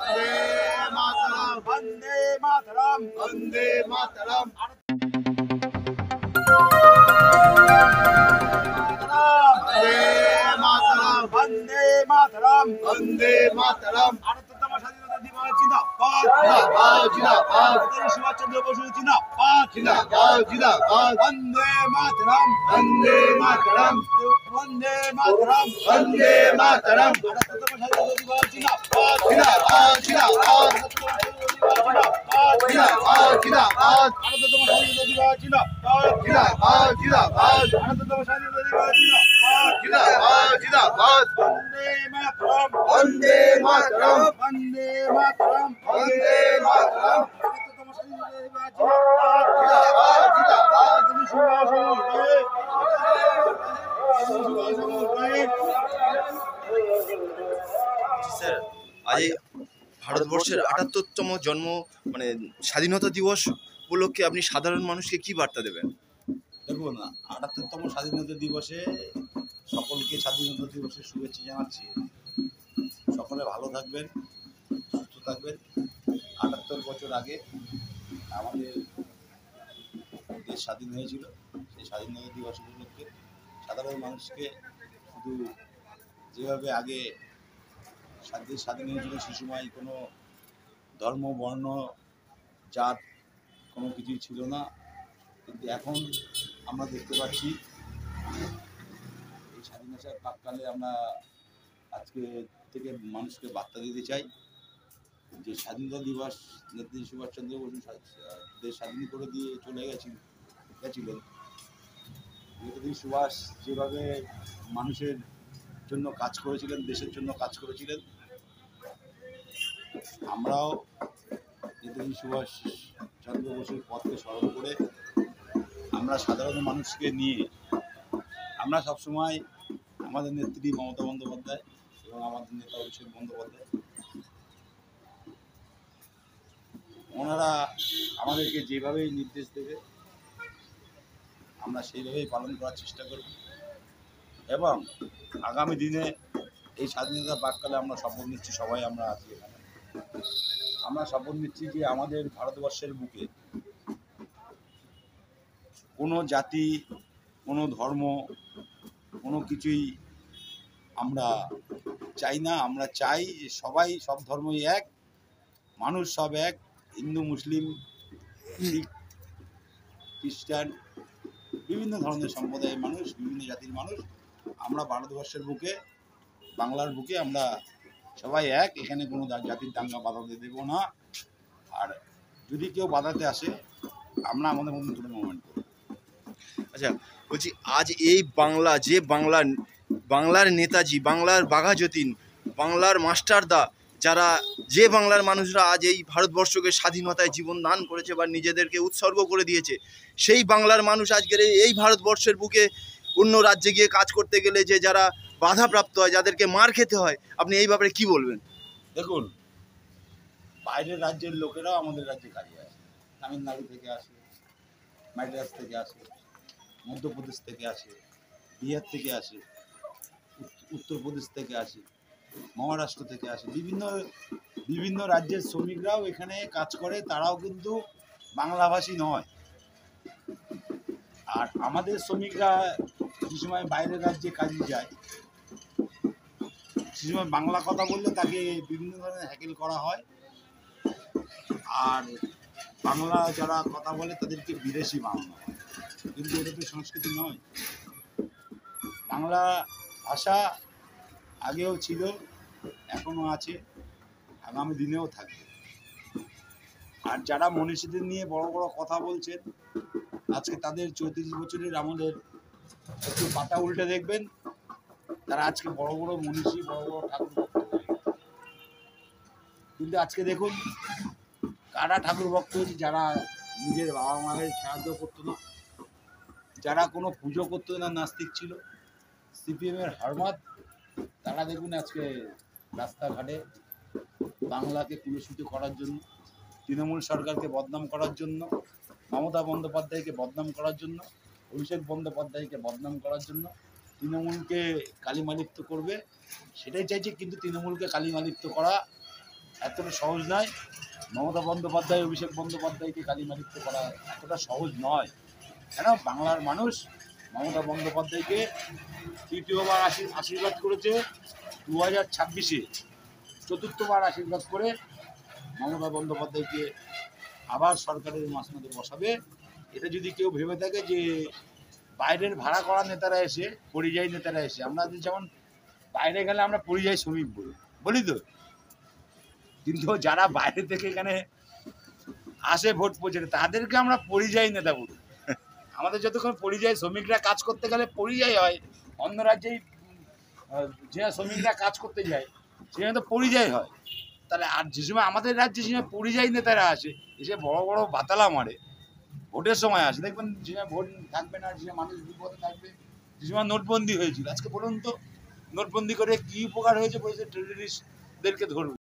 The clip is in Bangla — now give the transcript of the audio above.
वंदे मातरम वंदे मातरम वंदे मातरम वंदे मातरम 78তম স্বাধীনতা দিবস জিন্দাবাদ জিন্দাবাদ নেতাজি সুভাষচন্দ্র বসু জিন্দাবাদ জিন্দাবাদ জিন্দাবাদ वंदे मातरम वंदे मातरम वंदे मातरम वंदे मातरम 78তম স্বাধীনতা দিবস জিন্দাবাদ জিন্দাবাদ জিন্দাবাদ জিন্দাবাদ জিন্দাবাদ 78তম স্বাধীনতা দিবস জিন্দাবাদ জিন্দাবাদ জিন্দাবাদ 78তম স্বাধীনতা দিবস জিন্দাবাদ জিন্দাবাদ জিন্দাবাদ वंदे मातरम वंदे मातरम वंदे मातरम वंदे मातरम 78তম স্বাধীনতা দিবস জিন্দাবাদ জিন্দাবাদ স্যার আজ এই ভারতবর্ষের ৭৮তম জন্ম মানে স্বাধীনতা দিবস উপলক্ষে আপনি সাধারণ মানুষকে কি বার্তা দেবেন? দেখুন, ৭৮তম স্বাধীনতা দিবসে সকলকে স্বাধীনতা দিবসের শুভেচ্ছা জানাচ্ছি। সকলে ভালো থাকবেন, সুস্থ থাকবেন। ৭৮ বছর আগে আমাদের দেশ স্বাধীন হয়েছিল। সেই স্বাধীনতা দিবস উপলক্ষে সাধারণ মানুষকে শুধু যেভাবে আগে দেশ স্বাধীন হয়েছিল সে সময় কোনো ধর্ম, বর্ণ, জাত কোনো কিছুই ছিল না, কিন্তু এখন আমরা দেখতে পাচ্ছি এই স্বাধীনতার প্রাক্কালে আমরা আজকে থেকে মানুষকে বার্তা দিতে চাই যে স্বাধীনতা দিবস নেতাজি সুভাষচন্দ্র বসু দেশ স্বাধীন করে দিয়ে চলে গেছিলেন। নেতাজি সুভাষ যেভাবে মানুষের জন্য কাজ করেছিলেন, দেশের জন্য কাজ করেছিলেন, আমরাও নেতাজি সুভাষ চন্দ্র বসুর পথকে স্মরণ করে আমরা সাধারণ মানুষকে নিয়ে আমরা সবসময় আমাদের নেত্রী মমতা বন্দ্যোপাধ্যায় এবং আমাদের নেতা অভিষেক বন্দ্যোপাধ্যায় ওনারা আমাদেরকে যেভাবেই নির্দেশ দেবে আমরা সেইভাবেই পালন করার চেষ্টা করব এবং আগামী দিনে এই স্বাধীনতা প্রাক্কালে আমরা শপথ নিচ্ছি, সবাই আমরা আছি এখানে, আমরা শপথ নিচ্ছি যে আমাদের ভারতবর্ষের বুকে কোনো জাতি, কোনো ধর্ম, কোনো কিছুই আমরা চাই না। আমরা চাই যে সবাই, সব ধর্মই এক, মানুষ সব এক, হিন্দু, মুসলিম, শিখ, খ্রিস্টান, বিভিন্ন ধরনের সম্প্রদায়ের মানুষ, বিভিন্ন জাতির মানুষ আমরা ভারতবর্ষের বুকে, বাংলার বুকে আমরা সবাই এক। এখানে কোনো জাতির দাঙ্গা বাঁধাতে দেব না। আর যদি কেউ বাঁধাতে আসে আমরা আমাদের মতন করে মুভমেন্ট করব। আচ্ছা, বলছি আজ এই বাংলা, যে বাংলার নেতাজি, বাংলার বাঘা যতীন, বাংলার মাস্টারদা, যারা, যে বাংলার মানুষরা আজ এই ভারতবর্ষকে স্বাধীনতায় জীবন দান করেছে বা নিজেদেরকে উৎসর্গ করে দিয়েছে, সেই বাংলার মানুষ আজকের এই ভারতবর্ষের বুকে অন্য রাজ্যে গিয়ে কাজ করতে গেলে যে যারা বাধাপ্রাপ্ত হয়, যাদেরকে মার খেতে হয়, আপনি এই ব্যাপারে কি বলবেন? দেখুন, বাইরের রাজ্যের লোকেরাও আমাদের রাজ্যে কাজে আসে। তামিলনাড়ু থেকে আসে, মাদ্রাস থেকে আসে, মধ্যপ্রদেশ থেকে আসে, বিহার থেকে আসে, উত্তরপ্রদেশ থেকে আসে, মহারাষ্ট্র থেকে আসে, বিভিন্ন রাজ্যের শ্রমিকরাও এখানে কাজ করে। তারাও কিন্তু বাংলাভাষী নয়। আর আমাদের শ্রমিকরা যে সময় বাইরের রাজ্যে কাজে যায় সে সময় বাংলা কথা বললে তাকে বিভিন্ন ধরনের হ্যাকেল করা হয়। আর বাংলা যারা কথা বলে তাদেরকে বিদেশি বাংলা হয়, কিন্তু এটা তো সংস্কৃতি নয়। বাংলা ভাষা আগেও ছিল, এখনও আছে, আগামী দিনেও থাকবে। আর যারা মনীষীদের নিয়ে বড় বড় কথা বলছেন, আজকে তাদের 34 বছরের আমাদের একটু পাতা উল্টে দেখবেন, তারা আজকে বড় বড় মনীষী, বড় বড় ঠাকুর ভক্ত হয়ে গেছে। কিন্তু আজকে দেখুন কারা ঠাকুর ভক্ত হয়েছে, যারা নিজের বাবা মায়ের সাহায্য করতো না, যারা কোনো পুজো করতো না, নাস্তিক ছিল, সিপিএমের হারমাত, তারা দেখুন আজকে রাস্তাঘাটে বাংলাকে কুলুষিত করার জন্য, তৃণমূল সরকারকে বদনাম করার জন্য, মমতা বন্দ্যোপাধ্যায়কে বদনাম করার জন্য, অভিষেক বন্দ্যোপাধ্যায়কে বদনাম করার জন্য, তৃণমূলকে কালিমালিপ্ত করবে সেটাই চাইছে। কিন্তু তৃণমূলকে কালিমালিপ্ত করা এতটা সহজ নয়। মমতা বন্দ্যোপাধ্যায়, অভিষেক বন্দ্যোপাধ্যায়কে কালিমালিপ্ত করা এতটা সহজ নয়। কেন বাংলার মানুষ মমতা বন্দ্যোপাধ্যায়কে তৃতীয়বার আশীর্বাদ করেছে, 2026-এ চতুর্থবার আশীর্বাদ করে মমতা বন্দ্যোপাধ্যায়কে আবার সরকারের মাসনাতে বসাবে। এটা যদি কেউ ভেবে থাকে যে বাইরের ভাড়া করা নেতারা এসে, পরিযায়ী নেতারা এসে, আমরা যেমন বাইরে গেলে আমরা পরিযায়ী শ্রমিক বলি তো, কিন্তু যারা বাইরে থেকে এখানে আসে ভোট প্রচারে তাদেরকে আমরা পরিযায়ী নেতা বলি। আমাদের যতক্ষণ পরিযায়ী শ্রমিকরা কাজ করতে গেলে পরিযায়ী হয়, অন্য রাজ্যেই যে শ্রমিকরা কাজ করতে যায় সেখানে তো পরিযায়ী হয়। তাহলে আর যে সময় আমাদের রাজ্যে যে সময় পরিযায়ী নেতারা আসে, এসে বড় বড় বাতালা মারে ভোটের সময় আসে, দেখবেন যে সময় ভোট থাকবে না, যে সময় মানুষ বিপদে থাকবে, যে সময় নোটবন্দি হয়েছিল, আজকে বলুন তো নোটবন্দি করে কী উপকার হয়েছে? বলেছে টেররিস্টদেরকে ধরবে।